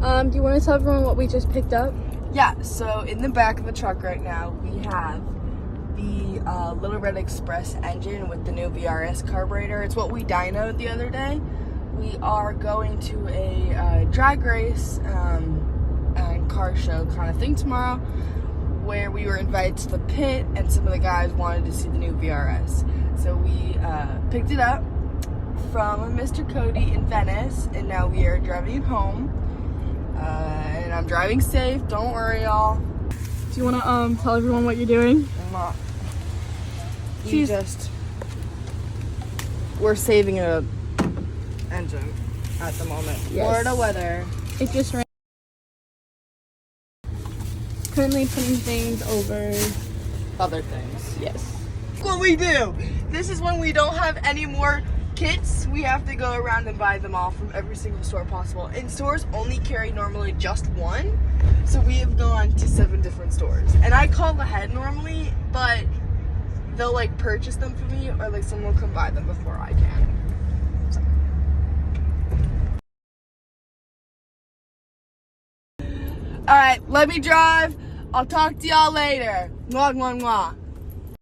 Do you want to tell everyone what we just picked up? Yeah, so in the back of the truck right now, we have the Little Red Express engine with the new VRS carburetor. It's what we dynoed the other day. We are going to a drag race and car show kind of thing tomorrow, where we were invited to the pit and some of the guys wanted to see the new VRS. So we picked it up from Mr. Cody in Venice, and now we are driving it home. And I'm driving safe, don't worry, y'all. Do you want to tell everyone what you're doing? I'm not. We're saving a engine at the moment. Yes. Florida weather. It just rained. Currently putting things over Other things. Yes. What we do. This is when we don't have any more kits. We have to go around and buy them all from every single store possible. And stores only carry normally just one. So we have gone to 7 different stores. And I call ahead normally, but they'll like purchase them for me, or like someone will come buy them before I can. So. Alright, let me drive. I'll talk to y'all later. Mwah, mwah, mwah.